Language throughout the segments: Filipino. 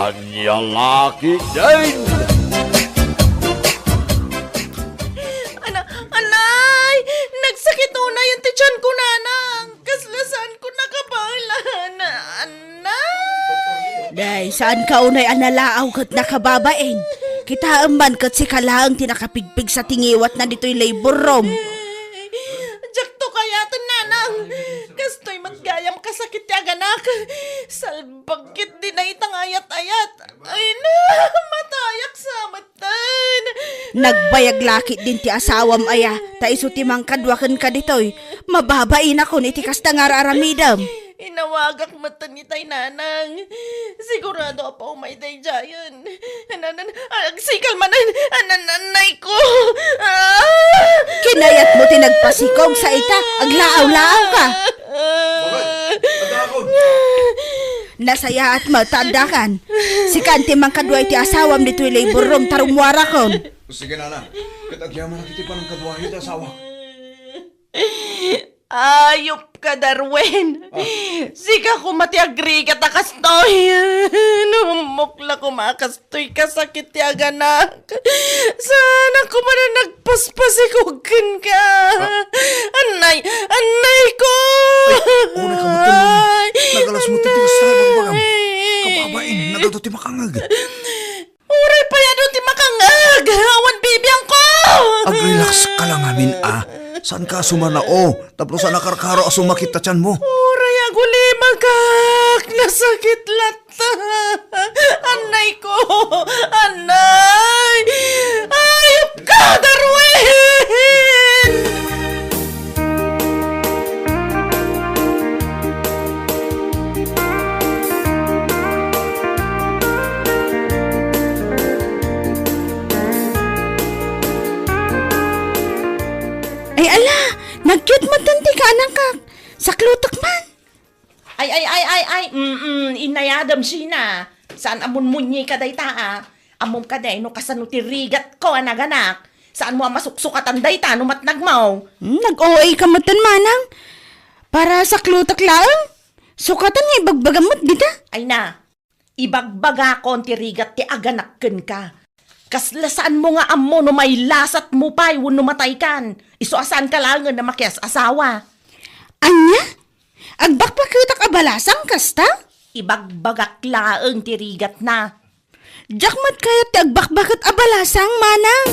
Anyang laki din! Anay! Nagsakit na yung tiyan ko, nanang. Kaslasan ko nakabala. Anay! Day, saan ka unay analaaw kat nakababain? Kita man kat si kalaang tinakapigpig sa tingiwat na dito'y labor room. Jakto kaya to, nanang. Kastoy matgayam kasakit ya ganak. Salbagkit din na itang ayat-ayat. Ay na, matayak sa matan. Nagbayag lakit din ti asawam aya, ta iso ti mangkadwakan ka dito'y. Mababain ako ni ti kasta nga raramidam. Inawagak matan ni tay nanang. Sigurado pa umay-day jayan. Agsikal manan, ananay ko. Kinayat mo tinagpasikog sa ita, aglaaw-laaw ka. Nasaya at matandakan. Si Kanti mangkadwa ti asawam dito'y labor room tarumwara kon. Sige nana, katagyaman na kiti pa ng kadwahi ta asawa. Ayop ka, Darwin. Sika ko matiagri ka takastoy. Numukla ko makastoy kasakit ya ganak. Sana ko man na nagpaspasikugan ka. Anay ko. Una ka matulong. Nagalas mo titigas sa bagbagam. Kababain, nagato ti makangag. Uray pa yan ti makangag. Awan bibiyang ko. Ag-relax ka lang amin Saan ka sumanao? Tapos saan nakarkaro sumakit ta tiyan mo? Uray aguli magak. Nasakit lata. Anay ko. Anay. Ayop ka, Darwin. Ay ala, nag-cute matanti ka anangkak. Saklutak man. Ay. Inayadam sina. Saan amon munyi ka day taa? Amom ka day no kasano ti rigat ko anaganak. Saan mo masuksukatan day ta no matnagmaw? Nag-OA ka matan manang. Para saklutak lang. Sukatan nga ibagbagamot dita. Ay na, ibagbaga kon ti rigat ti aganakken ka. Kaslasaan mo nga amo no may lasat mo pa no matay kan. Isuasan ka lang na makias asawa. Anya? Agbakbakitak abalasang kasta? Ibagbagak laeng ti rigat na. Jakmat kaya ti agbakbakit abalasang manang.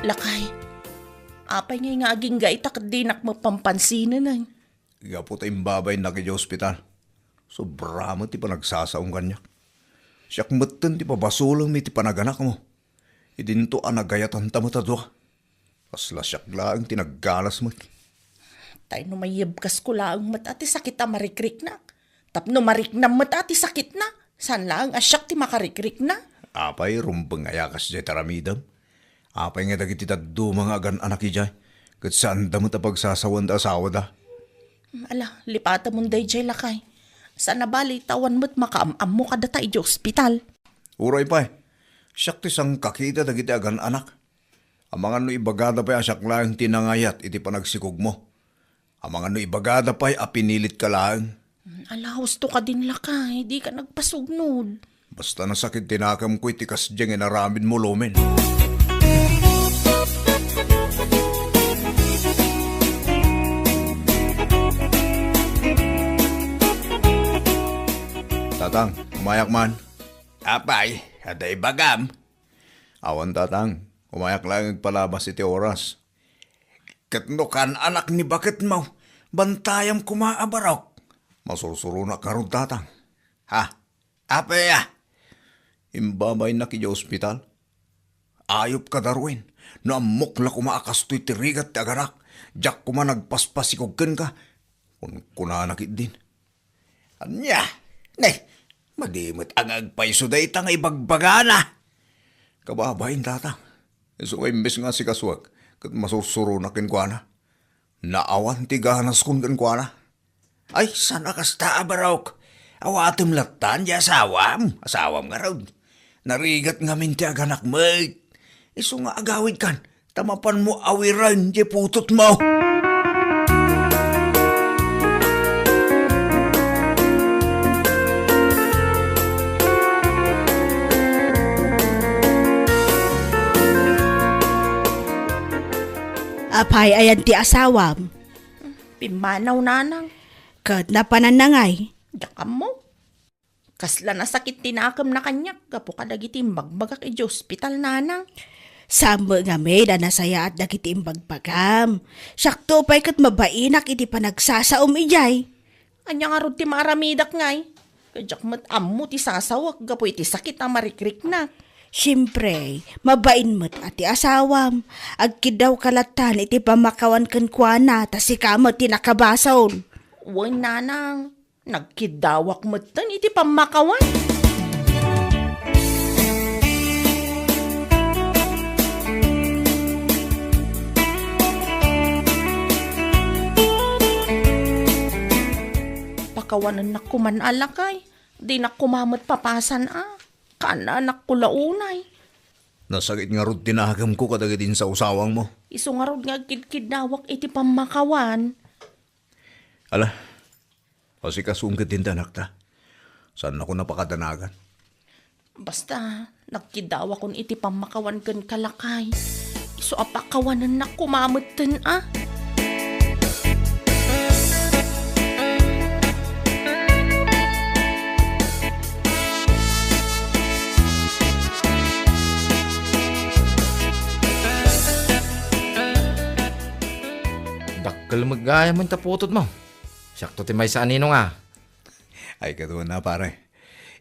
Lakay, apay nga aging gaitak di nakmapampansinan ay. Gapo tayong babay na kaya ospital. Sobra mo ti pa nagsasaong kanyak. Siyak matan ti pa basulang mi ti panaganak mo. Idinto anagayatan tamo tadwa. Kasla siyak laang tinaggalas mo. Tay no mayibkas ko laang matati sakit a marikrik na. Tapno mariknam matati sakit na. San laang asyak ti makarikrik na. Apay rumbang ayakas jay taramidam. Apay nga dagiti taddo mga agan anak ijay. Kat saan da mo ta pagsasawan da asawa da. Ala, lipata mong day jay lakay. Saan nabali tawan mo't makaamam mo kada tayo di ospital. Uray pa siyak ti sang kakita dagiti agan anak. Amangan no ibagada pa siyak lang tinangayat iti panagsikog mo. Amangan no ibagada pa apinilit ka lang. Ala, husto ka din lakay. Di ka nagpasugnod. Basta nasakit tinakam ko iti kasdyang inaramin mo lumen. Tatang, umayak man. Apay, aday bagam. Awan tatang, umayak lang palabas iti oras. Katnukan anak ni bakit mo, bantayam kumaabarok. Masursuro na karon tatang. Ha? Apay Imbabay na kaya ospital. Ayop ka Darwin, naamok la kumaakastoy tirigat ti agarak. Diyak kuma nagpaspasikogken ka. Kung kunanak din. Anya, madimot ang agpayso da itang ibagbagana. Kababain tatang. Iso imbes nga si kaswag, kat masursuro na kinkwana. Naawan ti ganas kun kinkwana. Ay, sana kasta abarok. Awatim latan di asawam. Asawam nga raw. Narigat nga minti aganak mo. Iso nga agawid kan. Tamapan mo awiran, di putot mo. Apay ayan ti asawam. Pimanaw nanang. Kat na pananangay. Yakam mo. Kasla na sakit tinakam na kanyak. Gapo ka dagiti bagbagak iti hospital nanang. Sama nga may na nasaya at dagiti imbagbagam. Sakto pa'y kat mabainak iti panagsasaom ijay. Anya nga ron ti maramidak ngay. Kajak mat ammo ti sasawak. Gapo iti sakit ang marikrik na. Siyempre, mabain mo't ati asawam. Agkidaw kalatan iti pamakawan kan kuana ta si kamot ti nakabasaw. Uy nanang. Nagkidawak mo tan iti pamakawan. Pakawanan na kuman alakay. Di na kumamot papasan Kana anak ko launay. Nasakit nga ron tinahagam ko kadagit din sa usawang mo. Iso nga ron nga kidkidawak iti pamakawan. Ala, kasi kasungkit din tanak ta. Saan ako napakadanagan? Basta, nagkidawak kon iti pamakawan kan kalakay. Iso apakawanan na kumamot tan Dakkel magaya mo taputot mo. Sakto ti may sa anino nga. Ay katuwa na pare.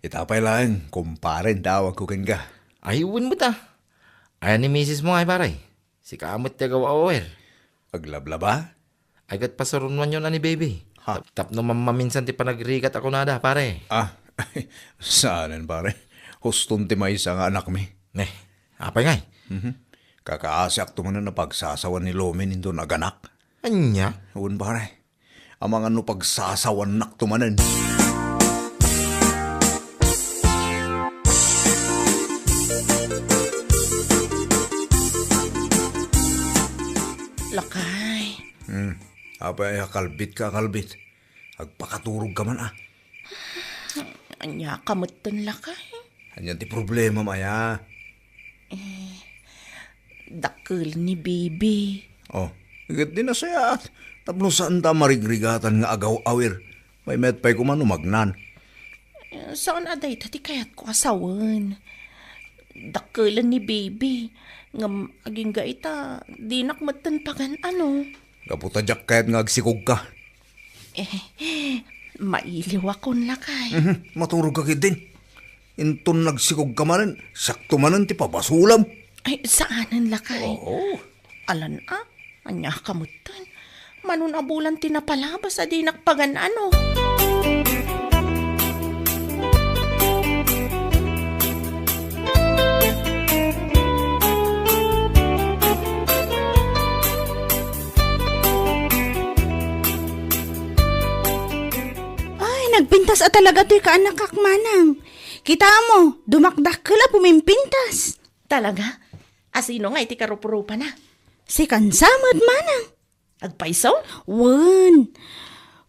Itapay lang, kumparen tawag ko kan ka. Ayun mo ta. Ayan ni misis mo ay pare. Si kamot ti agaw awer. Aglablaba? Ay kat pasarunwan yun ani baby. Ha? Tap no mamaminsan ti panagrigat ako nada pare. Saanan pare? Huston ti may isa nga anak mi. Apay ngay. Kakaasak to man na pagsasawan ni Lomin into naganak. Anya? Uwan pare. Amang ano pagsasawan nak tumanan. Lakay. Apay kalbit ka kalbit. Agpakaturog ka man Anya kamutan lakay. Anyan ti problema maya. Dakkel ni baby. Oh, higit din na saya. Tapno saan ta marigrigatan nga agaw awir. May metpay ko man umagnan. Saan aday tati kayat ko asawan. Dakkelan ni baby. Ngam aging gaita, di nakmatan pagan ano. Kaputadyak kayat nga agsikog ka. Mailiw akon lakay. Maturog ka kit din. Inton nagsikog ka manan, sakto manan ti papasulam. Ay, saanan lakay? Oo. Alan anya kamutan. Manun abulan tinapalabas adi nakpagan ano. Ay, nagpintas talaga to'y kaanak manang. Kita mo, dumakdak ka la pumimpintas. Talaga? Asino nga iti karupurupa na? Si kansamad manang. Agpaisaw? Wan.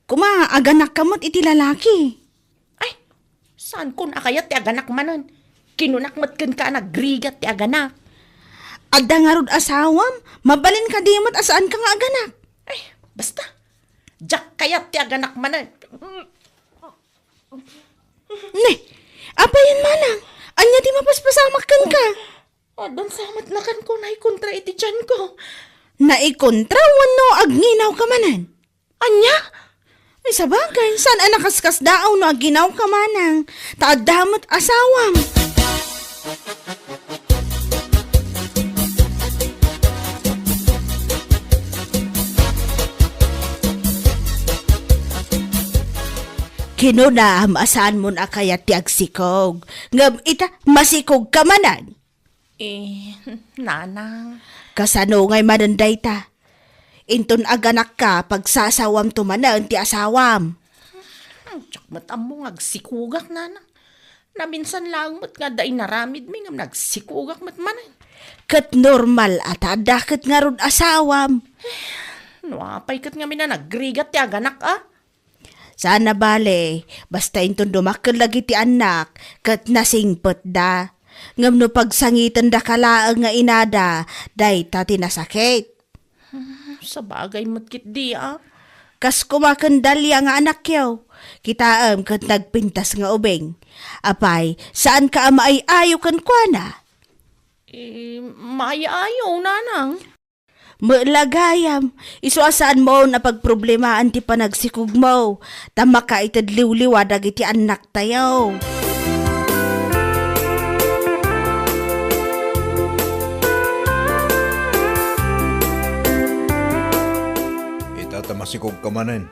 Kuma, aganak kamot iti lalaki. Ay, saan kun akayat ti aganak manon? Kinunakmat kan ka nagrigat ti aganak. Agda nga rod asawam, mabalin ka dimot asaan ka nga aganak. Ay, basta. Jak kayat ti aganak manon. Ne, apayin manang. Anya di mapaspasamak kan ka. Adan samat na kan ko na ikontra iti dyan ko. Naikontra wano agnginaw ka manan. Anya? Ay sabagay, saan anakaskas daaw no aginaw ka manang. Taadamot asawam. Kinunam asaan mo na kaya ti agsikog. Ngam ita masikog ka manan. Nanang. Kasano ngay mananday ta. Inton aganak ka pagsasawam tumanan ti asawam. Tsak matam mo ngagsikugak nanang. Naminsan lang mo't nga day naramid mi nga nagsikugak mo't manan. Kat normal at adakit nga rod asawam. Nuapay kat nga mina nagrigat ti aganak Sana bale, basta intong dumakil lagi ti anak, kat nasingpot da. Ngam no pagsangitan da kalaang nga inada, day tati nasakit. Sa bagay mo't kit di Kas kumakandalya nga anak yaw. Kitaam kat nagpintas nga ubeng. Apay, saan ka ama ay ayo kan kuana? Maayaw nanang. Malagayam, isuasaan mo na pagproblemahan ti panagsikog mo. Tama ka itadliw-liwa dagiti anak tayo. Itamasikog ka manin.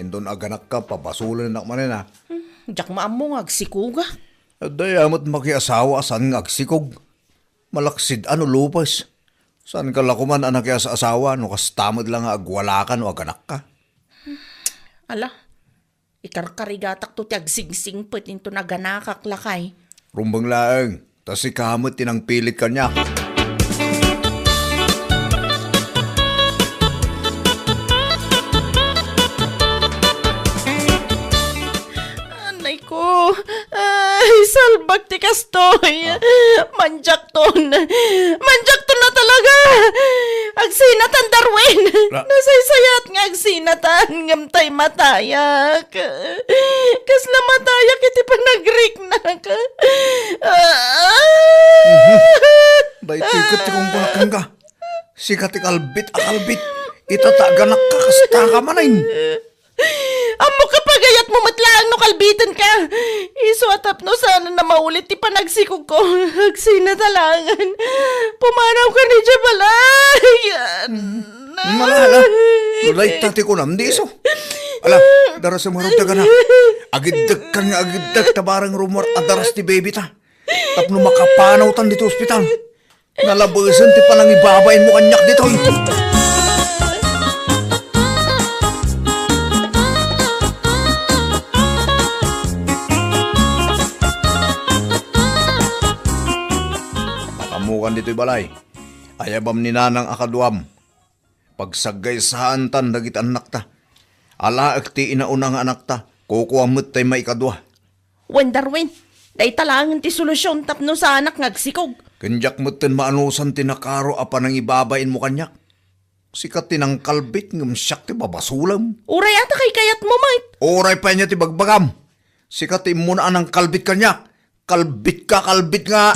Indon aganak ka, papasulan na manin ha. Diyak maamo nga agsikuga. Dayamot makiasawa saan nga agsikog. Malaksid ano lupas. Saan ka lakuman anak ya sa asawa no kastamad lang nga agwalakan o aganak ka. Ala, ikarkarigatak to ti agsingsing pet into naganakak lakay. Rumbang laeng, tas si kamot tinang pilit ka niya. Anay ko, ay salbag ti kastoy. Manjak ton na talaga. Agsinatan Darwin. Nasaysayat nga agsinatan ngamtay matayak. Kasla matayak iti panagrik na ka. Day tikat ti kong bakang ka. Sikat ikalbit akalbit. Itataganak ka kasta ka manayin. Amo ka pagayat mo matlaang no kalbitan ka. Iso atap no sana na maulit ti panagsikog ko. Agsinatalangan. Pumanaw ka ni Jabalay. Malala. Nulay tati ko nam di iso. Ala, daras sa marog taga na. Agiddag ka nga agiddag tabarang rumor at daras ti baby ta. Tapno makapanaw tan dito ospital. Nalabasan ti palang ibabayin mo kanyak dito. Makamukan dito'y balay. Ayabam ni nanang akaduam. Pagsagay saan tan dagit anak ta. Alaak ti inaunang anak ta. Kukuamot tay maikadwa. Wen Darwin, day talangan ti solusyon tapno sa anak ngagsikog. Kanyak mo tin maanusan tinakaro apa nang ibabain mo kanyak. Sikat tinang kalbit ngam siyak ti babasulam. Uray ata kay kayat mo, mate. Oray pa niya ti bagbagam. Sikat ti muna anang kalbit kanyak. Kalbit ka, kalbit nga.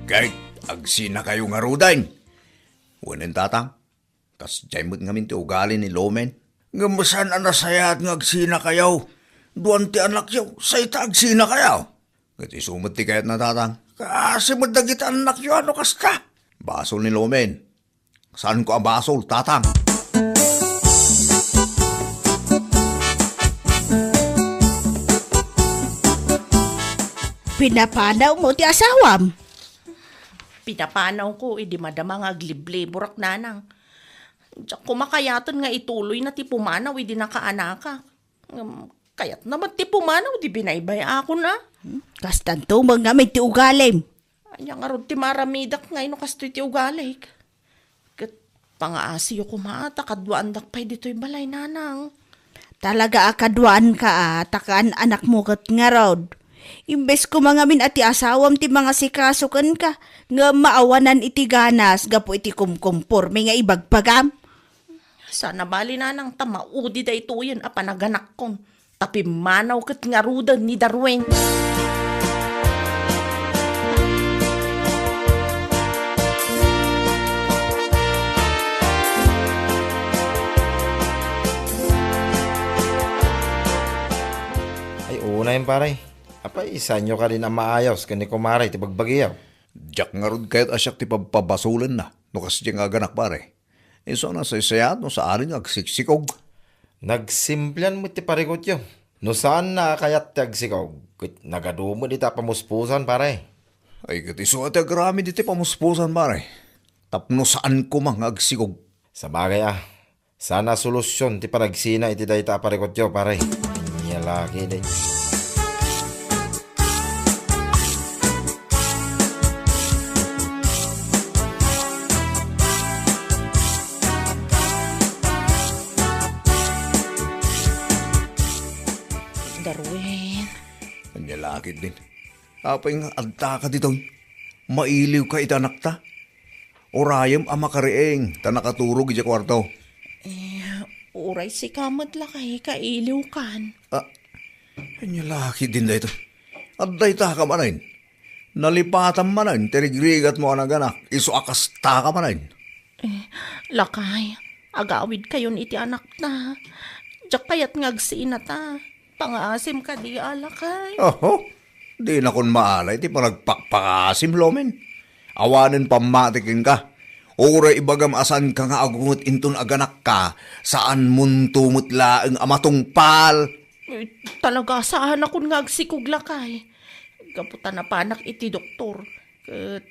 Kahit agsina kayo nga rudain. Wanin tatang. Kas jaymot ngamin ti ugali ni Lomen. Ngamasan anasayat nga agsina kayaw. Duan ti anak yaw, sayta agsina kayaw. Gati sumot ti kayat na tatang. Kasi madagit anak yaw, ano kas ka? Basol ni Lomen. Saan ko ang basol, tatang? Pinapanaw mo ti asawam. Pinapanaw ko, di madama nga aglible, burak nanang. Diyak kumakayaton nga ituloy na ti pumanaw, di nakaanaka. Kayat naman ti pumanaw, di binaybay ako na. Kastan tumang namin ti ugalim. Anya nga ron ti maramidak ngayon kastoy ti ugalik. Kat pangaasiyo kumata, kadwaan dakpay dito'y balay nanang. Talaga akadwaan ka takaan anak mo kat nga rod. Imbes ko mga min ati asawam ti mga sikasukan ka, nga maawanan iti ganas, gapo iti kumkumpor, may nga ibagpagam. Sana bali nanang tamaudi da ito yan, apanaganak kong. Tapi manaw kat nga rudan ni Darwin. Ay, una yun paray. Apay, isa nyo ka rin ang maayos kani kumaray, ti bagbagiyaw. Diyak nga rod kahit asyak ti pabasulan na. Nukas di nga ganak pare. Iso na sa isayat no sa aring agsiksikog. Nagsimplan mo ti parigot yun. No saan na kayat ti agsikaw? Kit nagadumo di ta pamuspusan paray. Ay kat iso at agrami di ti pamuspusan pare. Tapno saan ko mang agsikog. Sa bagay sana solusyon ti panagsina iti dayta parikot yo pare. Anya laki day. Darwin. Anya lakid din. Apay nga adta ka dito. Mailiw ka itanak ta. Orayam ama karieng ta nakaturog iti kwarto. Uray si kamat lakay kailiw kan. Anya lakid din da ito. Adday ta ka manayin. Nalipatan manayin. Terigrigat mo anak-anak. Iso akas ta ka manayin. Lakay, agawid kayon iti anak na. Diyak kayat ngagsiina ta. Pangaasim ka di alakay. Oho, di na kon maalay, ti panagpakpakasim lomen. Awanin pamatikin ka. Ora ibagam asan ka nga agungot intun aganak ka, saan muntumot laeng amatungpal. Talaga saan akong ngagsikog lakay. Gaputan na panak iti doktor.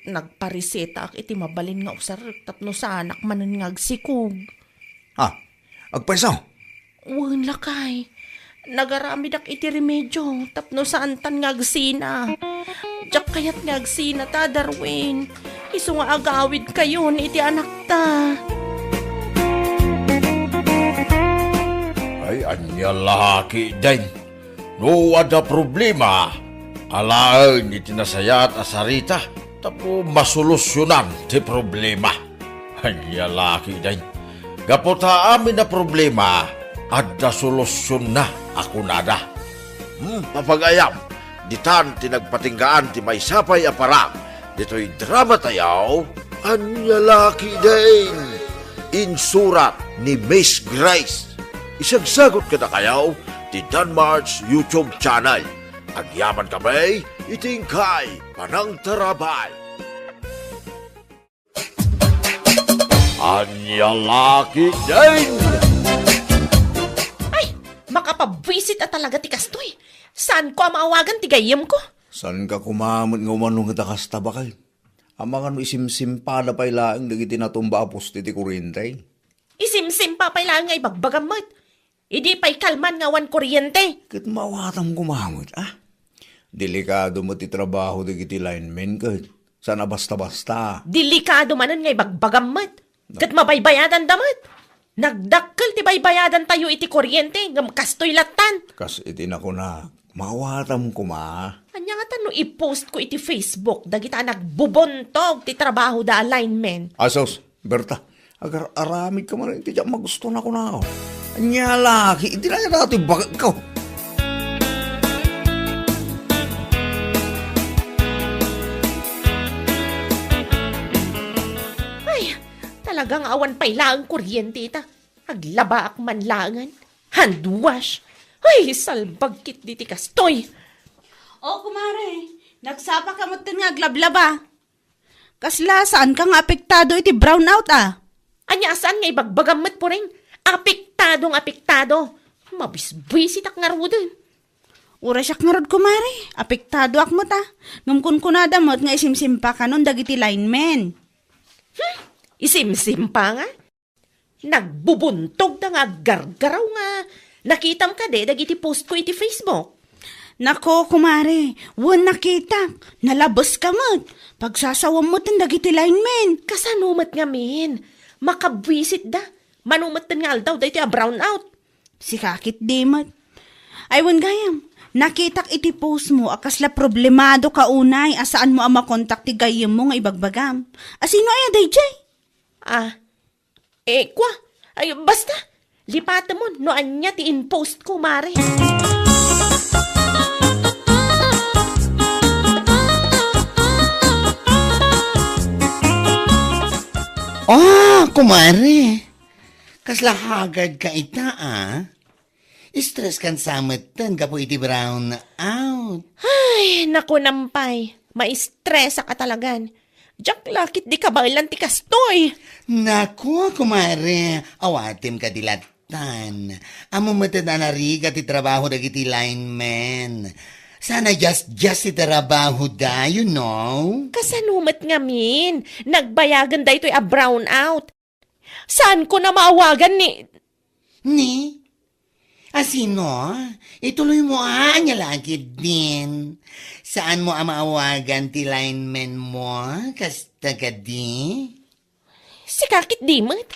Nagpariseta ak iti mabalin nga usar tapno sa anak manan ngagsikog. Agpaisaw? Wan lakay. Nagaramid ak iti remedyo tapno saan tan ngagsina. Diyak kayat ngagsina ta, Darwin. Iso nga agawid kayon iti anak ta. Ay, anya laki din. No ada problema. Alain iti nasayat asarita. Tapo masolusyonan ti problema. Anya laki din. Gapota amin na problema. Ada solusyon na ako nada. Mapagayam. Ditan tinagpatinggaan ti may sapay aparam. Dito'y drama tayaw. Anya laki din. Insurat ni Miss Grace. Isagsagot ka na kayaw ti Danmar's YouTube channel. Agyaman kami, itingkay, panang tarabay. Anya laki din. Makapabwisit at talaga ti kastoy. Saan ko ang maawagan ti gayem ko? San ka kumamot nga umanong itakas tabakay? Amangan mo isimsimpada pa ilaang dagiti natumba apos ti kuryente. Isimsim pa pala nga ibagbagamot. Idi pa'y kalman nga wan kuryente. Kat mawatam kumamot, Delikado mo ti trabaho dagiti linemen kat. Sana basta-basta. Delikado manan nga ibagbagamot. Kat mabaybayadan damat. Nagdakkel ti baybayadan tayo iti kuryente ngam kastoy latan. Kas iti na ko na, mawatam kuma. Anya nga tano i-post ko iti Facebook dagita nagbubontog ti trabaho da alignment. Asos, Berta, agar aramid ka man, iti magusto na ko na. Anya laki, iti na natin bakit ko. Talagang awan pa'y laang kuryente ita. Aglaba ak manlangan. Handwash. Ay, salbagkit di ti kastoy. Kumare, nagsapa ka mo nga aglablaba. Kasla, saan ka nga apektado iti brownout Anya saan nga ibagbagamot po rin? Apektado. Mabisbisit ak nga rudin. Ura siyak nga rod, kumare. Apektado ak mo ta. Ngumkun kunada mo't nga isimsimpa ka nun dagiti linemen. Isimsim pa nga. Nagbubuntog na nga gargaraw nga. Nakitam ka dagiti post ko iti Facebook. Nako, kumare, wan nakita. Nalabos ka mo't. Pagsasawam mo't ang dagiti linemen. Kasanumat nga min. Makabwisit da. Manumat nga aldaw da iti a brownout. Si kakit di mo't. Ay, wan gayam. Nakitak iti post mo, akasla problemado ka unay, asaan mo ang makontak ti gayam mo nga ibagbagam. Asino ay aday jay? Kwa? Ay, basta. Lipata mo, noan niya ti in-post ko, mare. Kumare. Kasla hagad ka ita, Stress kan samatan ka po iti brown out. Ay, naku nampay. Ma-stress ka talagan. Jack lakit di ka bailan ti kastoy. Naku, kumare. Awatim ka dilatan. Amo matada na riga ti trabaho dagiti lineman. Sana just ti trabaho da, you know? Kasanumat nga min. Nagbayagan da ito'y a brown out. Saan ko na maawagan ni... Ni? Asino? Ituloy mo anya lagi din. Saan mo ang maawagan ti lineman mo? Kasta ka di? Si kakit di mat.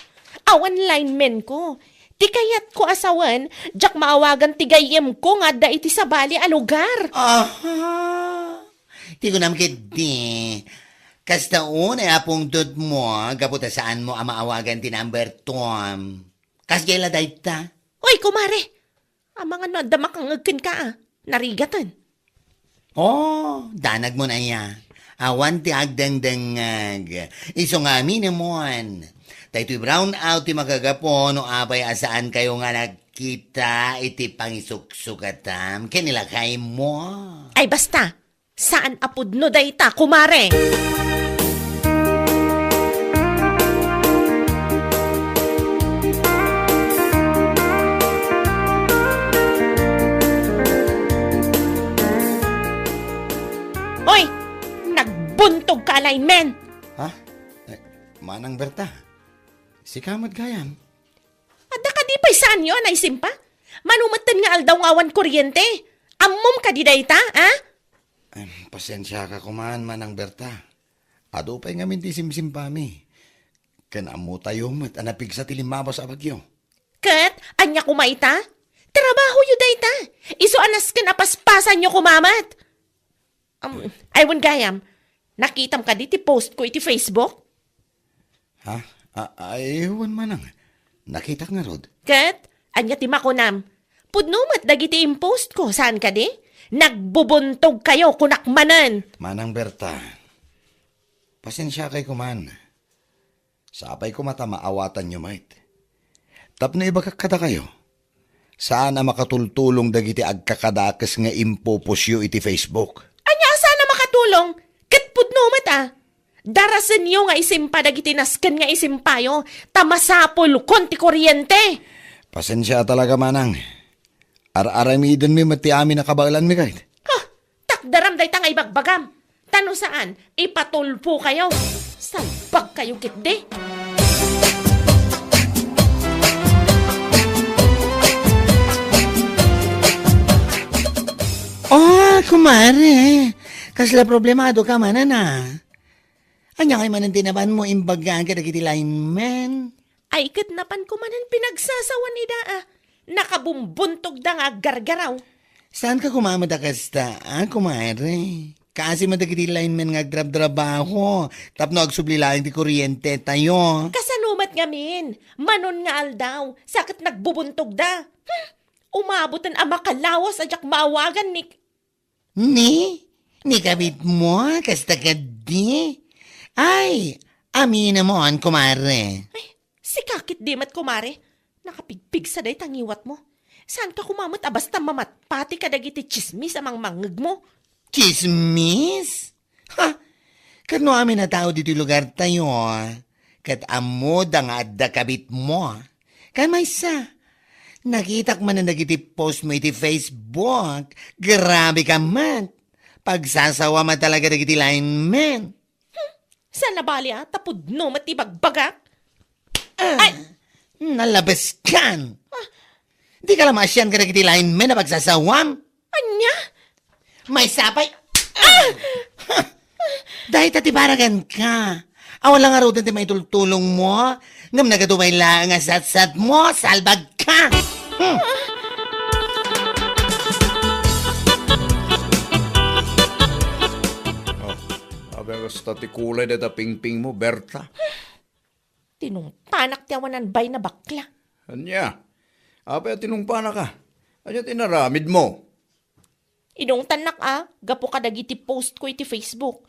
Awan lineman ko. Ti kayat ko asawan, jak maawagan ti gayem ko nga da iti sabali a lugar. Aha! Ti ko namkit di. Kasta una apong dod mo, gaputa saan mo ang maawagan ti number Tom. Kasgela dayta? Oy, kumare. Ang mga nadamakangagkin ka narigatan. Oh, danag mo na iya. Awan ti agdang-dangag. Iso nga minamon. Dahito'y brown out ti magagapo no apay asaan kayo nga nagkita iti pangisuksukatam. Kinilakay mo. Ay basta, saan apudno dayta, kumare? Oy, nagbuntog ka, lineman. Ha? Manang Berta, si Kamad Gayam. Adda ka di pa'y saan yun, ay simpa? Manumatan nga aldaw ngawan kuryente. Ammom ka di dayta, ha? Pasensya ka kumaan, Manang Berta. Ado pa'y ngamin ti simsimpami. Kanamo tayo mat anapig sa tilimaba sa bagyo. Kat, anya kumaita? Trabaho yu dayta. Iso anas ka napaspasan nyo kumamat. Aywan gayam, nakitam ka di ti post ko iti Facebook? Ha? Aywan manang. Nakita nga rod. Kat, anya ti makunam. Pudnumat dagiti impost ko, saan ka di? Nagbubuntog kayo kunakmanan. Manang Berta, pasensya kay kuman. Sapay ko mata maawatan nyo, mate. Tapno iba kakada kayo. Saan na makatultulong dagiti agkakadakas nga impopusyo iti Facebook? Anya sana makatulong? Kat pudnumat Darasan nyo nga isimpa dagiti nasken nga isimpayo. Tamasapol konti kuryente. Pasensya talaga manang. Ar-aramidon mi mati amin nakabailan mi kahit. Takdaram day nga ibagbagam. Tano saan? Ipatulpo kayo. Salbag kayo kitdi. Oh, kumare. Kasla problemado ka manan Anya kay manan tinaban mo imbagaan ka dagiti lineman. Ay kitnapan ko manan pinagsasawan ni daa. Nakabumbuntog da nga gargaraw. Saan ka kumamada kasta, kumare? Kasi madagiti lineman nga agdrab-drabaho. Tapno agsublilaing ti kuryente tayo. Kasanumat nga min. Manon nga aldaw. Sakit nagbubuntog da. Umabutan ang makalawas ajak maawagan ni... Ni kabit mo, kasta ka di. Ay, amina mo kumare. Ay, si kakit di mat kumare. Nakapigpig sa day tangiwat mo. Saan ka kumamat basta mamat pati ka dagiti chismis amang mangeg mo? Chismis? Ha? Kano amin na tao dito lugar tayo, kat amo da nga adda kabit mo. Kamay sa, nakitak man na nagiti post mo iti Facebook. Grabe ka man. Pagsasawa man talaga nagiti lineman. Saan nabali tapudno matibagbagak? Ay! Nalabas kan. Di ka lamasyan ka nagiti lineman na pagsasawam. Anya? May sapay. Dahil tatibaragan ka. Awan lang nga rin ti may tultulong mo. Ngam nagadumay lang nga sat-sat mo. Salbag ka. Abang kasta ti kulay na ping-ping mo, Berta. Tinungpanak ti awanan bay na bakla. Anya? Apay at tinumpana ka. Anya tinaramid mo? Inungtan gapo ka dagiti post ko iti Facebook.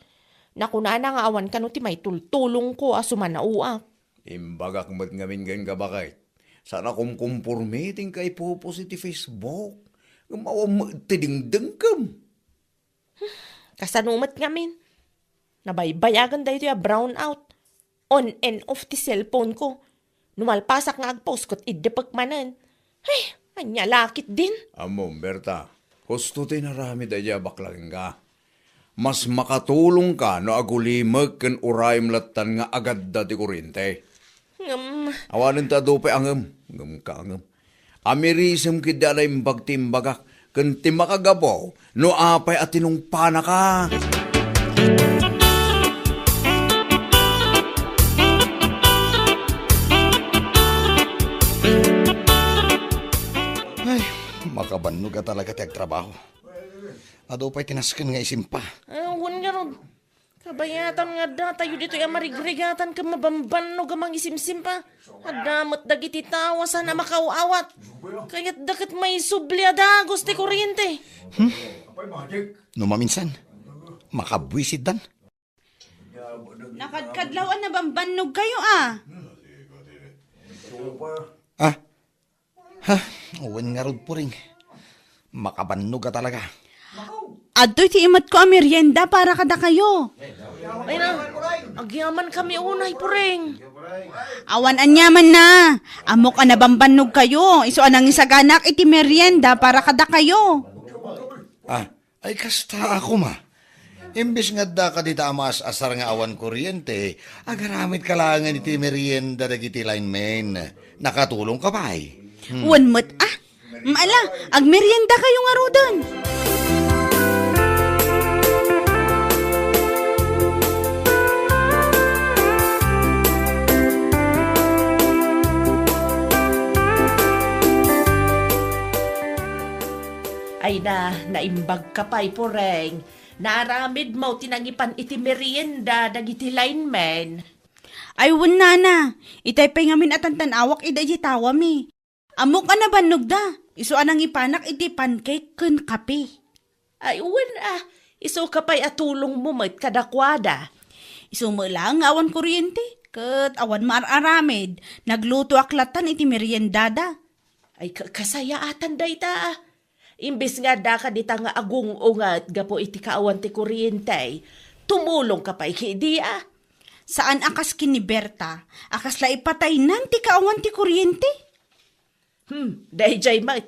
Nakunana nga awan ka no ti may tultulong ko sumanauak. Imbagak mat ngamin gan ka bakay. Sana kumkumpurmiting kay pupos iti Facebook. Umawam tidingdeng kam. Kasanumat ngamin. Nabaybayagan dahi ito brown out. On and off ti cellphone ko. Numalpasak nga agpost ko't idepag manan. Ay, anya lakit din. Amo, Berta. Husto tinarami daya baklagang ka. Mas makatulong ka no agulimag ken urayim latan nga agad dati kurinte. Awanin ta dope angem. Ngem ka angem. Amirisem kida na imbag timbagak. Kan timakagabaw. No apay at tinungpana ka. Ay, makabannog ka talaga tiyag trabaho. Ado pa'y tinaskan nga isimpa. Awan nga ron. Kabayatan nga da, tayo dito yung marigrigatan ka mabamban no gamang isimsim pa. Adamot dagiti tawa sana makauawat. Kaya't dakat may subli ada, gusti kuryente. No maminsan, makabwisit dan. Nakadkadlawan na bambanog kayo Ah, ha, uwan nga rod po rin. Makabannog ka talaga. Adoy ti imat ko ang merienda para kada kayo. Ay na, agyaman kami unay puring. Awan anyaman na. Amok na bambanog kayo. Iso anang isaganak iti merienda para kada kayo. Ah, ay kasta ako ma. Imbis nga da ka dita amas asar nga awan kuryente, agaramit ka lang nga iti merienda dagiti lineman. Nakatulong ka ba ay? Wan mo't Maala, ag merienda kayo nga rodan. Ay na, naimbag ka pa'y poreng. Naramid mo tinangipan iti merienda dagiti lineman. Ay wan nana, itay pa'y ngamin at tanawak ida jitawa mi. Amok ka na banog da. Iso anang ipanak iti pancake kun kape. Ay uwan iso ka pa'y atulong mo mo't kadakwada. Iso mo lang awan kuryente. Kat awan maararamid. Nagluto aklatan iti meriendada. Ay kasaya atan day ta. Imbis nga da ka dita nga agung-ungat gapo iti kaawan ti kuryente. Tumulong ka pa'y kidi Saan akas kiniberta? Akas la ipatay nan ti kaawan ti kuryente? Dahil mait,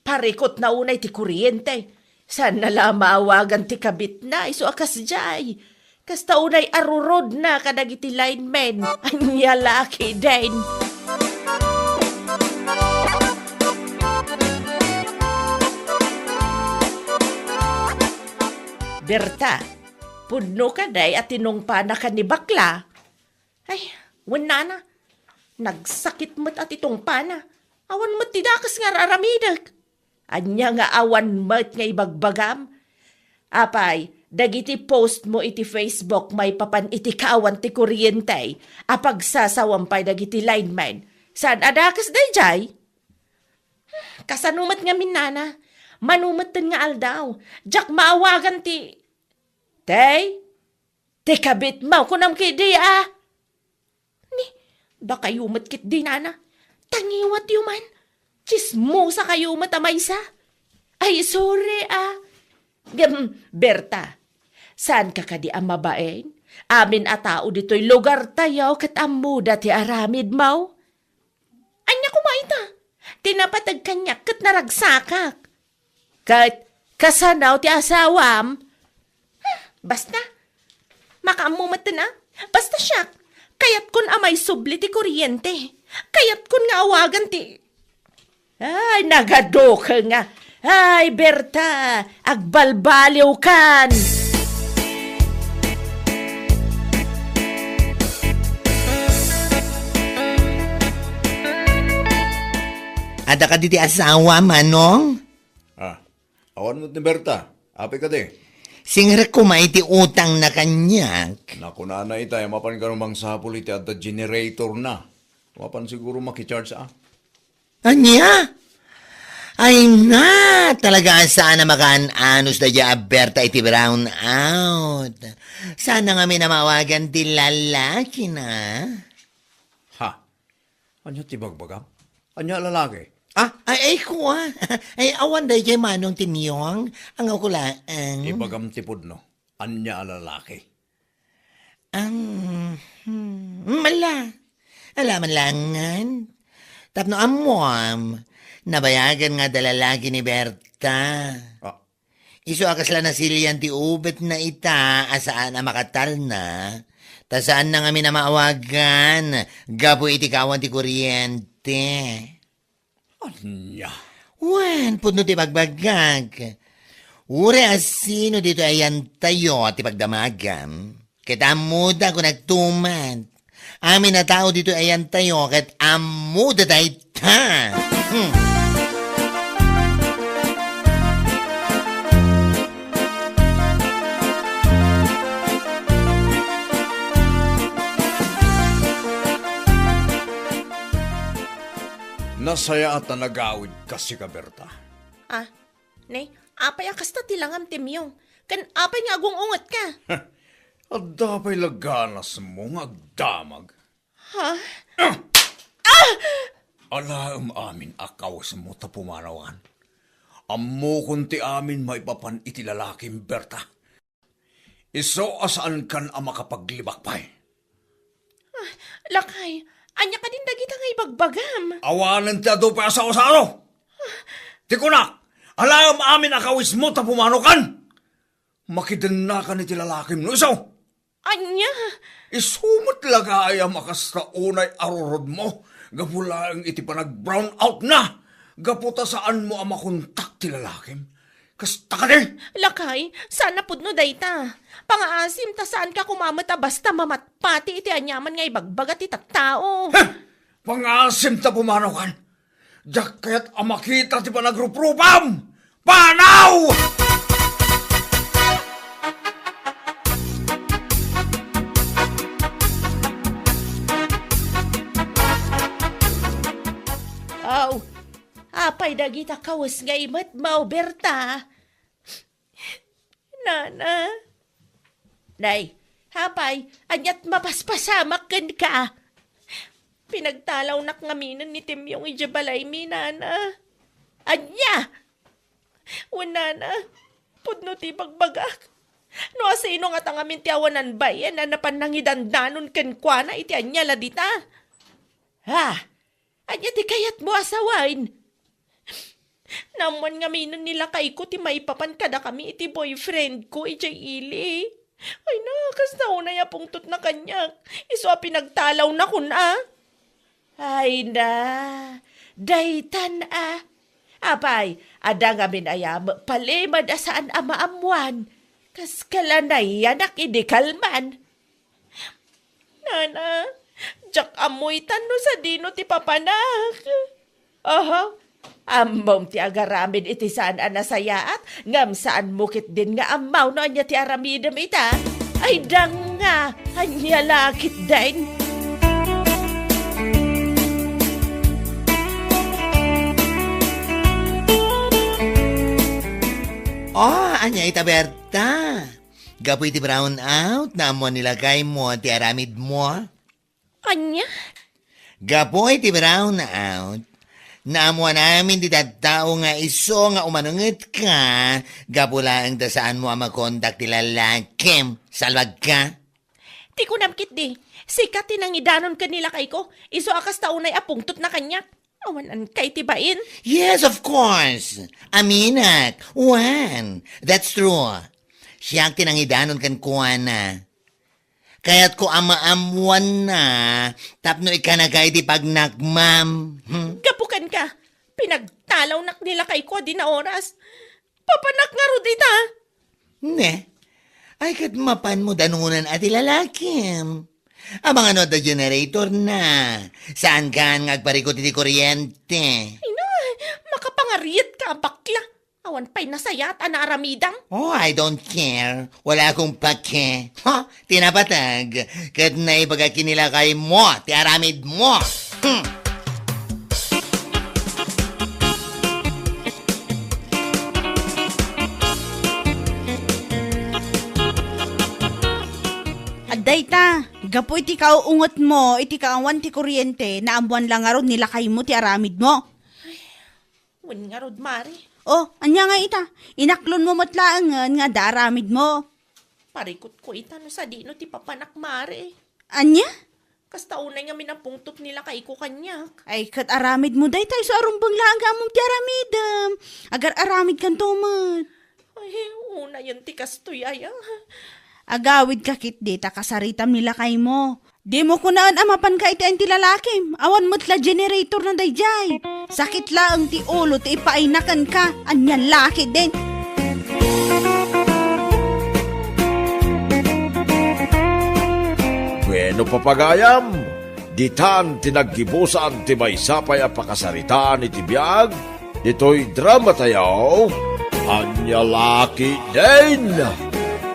parikot na unay ti kuryente. Saan nala maawagan ti kabit na, iso akas jay. Kasta unay arurod na kadagiti linemen. Anya laki din. Berta, pudno ka day at tinungpa na ka ni bakla. Ay, wala na. Nagsakit mo't at itong pana. Awan mo't tidakas nga raramidag. Anya nga awan mo't nga ibagbagam. Apay, dagiti post mo iti Facebook may papan iti kaawan ti kuryente. Apag sasawampay dagiti lineman. Saan adakas day jay? Kasanumat nga minana. Manumatan nga aldaw. Jak maawagan ti... Tay? Te kabit mo kunam kidi Ni, da kayo matkit di nana. Tangiwat yuman. Chismosa kayo matamaysa. Ay, sorry Berta, saan ka kadi ang mabaen? Amin a tao dito'y lugar tayo kat amuda ti aramid mau. Anya kumaita. Tinapatag kanyak kat naragsakak. Kat kasanaw ti asawam. Basta, makaamumatan Basta siya, kayat kun amay subli ti kuryente. Kayat kun nga awagan ti... Ay, nagado ka nga. Ay, Berta, agbalbaliw kan. Ada ka diti asawa, manong? Awan mo ni Berta. Api ka di. Singre ko maiti utang na kanyak. Naku na itay, mapan ka rumang sapul iti at the generator na. Mapan siguro makicharge Anya? Ay na, talaga sana makaan-anos na dya Berta iti brown out. Sana nga minamawagan ti lalaki na. Ha? Anya tibagbagam? Anya lalaki? Ay ko Ay awan da dya manong tiniyong. Ang akulaan. Ibagam tipod no. Anya lalaki. Mala. Alaman langan. Tapno amuam. Nabayagan nga dalalagi ni Berta. Iso akas la nasilyan ti ubet na ita asaan na makatal na. Ta saan na kami na maawagan? Gapo iti kawan ti kuryente. Anya? Wan, puno ti pagbagag. Ure asino dito ayan tayo ti pagdamagam. Ket amuda ko nagtumad. Amin na tao dito ayan tayo ket amuda tayo ta. Nasaya at nagawid kasi ka, Berta. Ah, nay, apay akasta tilangam timyong. Kan apay nga agong ungat ka. At dapay laganas mo nga agdamag. Ha? Alaam amin akawas mo ta pumanawan. Ammo kunti amin maipapan iti lalaking Berta. Iso asaan kan ang makapaglibak pa'y. Lakay, anya ka din dagita nga ibagbagam. Awanan ti ado pa sa osaro. Tikunak, alaam amin akawis mo ta pumanokan. Makidan na ka ni ti lalaking no isaw. Anya? Isumot laga ay makasta unay arurod mo. Gapula ang iti panag-brown out na. Gaputa saan mo ang makontak ti lalakim. Kasta ka din. Lakay, sana pudno dayta. Pangaasim ta saan ka kumamata basta mamatpati iti anyaman nga ibagbagat iti tattao. Pangasim ta pumanokan. Diyak kaya't amakita ti panagrupropam. Panaw! Aw, apay dagita kawas nga imat mau Berta. Nana. Nay, hapay, anyat mapaspasamak kan ka. Pinagtalaw nak ngaminan ni Tim yung ijabalay mi, nana. Anya! Wala na, pudno ti pagbagak. No asino nga tangamin ti awanan bayan na napanangidandanon kan kwa na iti anya ladita. Ha? Anya ti kayat mo asawain. Naman ngaminan nila kay ko ti maipapan kada kami iti boyfriend ko iti ili. Ay na, kasta unay apungtot na kanyak. Iso pinagtalaw na kun Ay na, daytan Apay, ada nga minayam, palimad asaan amaamuan. Kas kalanay anak idikalman. Nana, jak amoy tano sa dino ti papanak. Aha, ambong ti agaramid iti saan anasayaat, ngam saan mukit din nga amaw no anya ti aramidam ita. Ay dang nga, anya lakit din. Oh, anya ita Berta. Gapoy ti brown out na mo nilagay mo ti aramid mo. Anya? Gapoy ti brown out. Naamuan namin di tao nga iso nga umanungit ka. Gapula ang dasaan mo ang makontak ti lalakim. Salwag ka. Ti ko namkit di. Sikat tinangidanon kanila kay ko. Iso akas taunay apungtot na kanyak. Awanan kay tibain. Yes, of course. Aminak. Juan. That's true. Siya ang tinangidanon kan kuwana. Kaya't ko amaamuan na, tapno ikanagay di pagnagmam. Gapukan ka. Pinagtalaw nak nila kay ko di na oras. Papanak nga ro dita. Ne, ay kat mapan mo danunan at ilalakim. Ang mga the generator na. Saan ka ngagparikot iti kuryente? Ay na, makapangariyat ka bakla. Awan pa'y nasayat na aramidang. Oh, I don't care. Wala akong pake. Ha? Tinapatag. Kat na ipagakinilakay mo, ti aramid mo. Aday ta, gapo iti kauungot mo, iti kaawan ti kuryente, na ambuan lang nga ron nilakay mo ti aramid mo. Wan nga rod, Mari. Oh, anya nga ita, inaklon mo matlaangan nga daramid mo. Parikot ko ita no sa dino ti papanak, Mari. Anya? Kasta unay nga minapungtot nila kay ko kanyak. Ay, kat aramid mo day tayo sa arumbang lang among ti aramidam. Agar aramid kan tumat. Ay, una yun ti kastoy ayang. Agawid ka kit di, takasaritam nila kay mo. Di mo kunaan amapan ka iti ang ti lalaki. Awan mo't la generator na dayjay. Sakit lang ti ulo ti ipainakan ka. Anyan laki din. Bueno papagayam, ditan tinaggibusan ti may sapay a pakasaritaan iti biyag, dito'y drama tayo, anya laki din.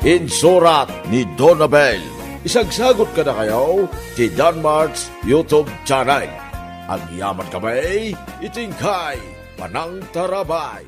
Insurat ni Donabel. Isagsagot ka na kayo ti Danmarks YouTube channel. Ang yaman kamay, itingkay, panang tarabay.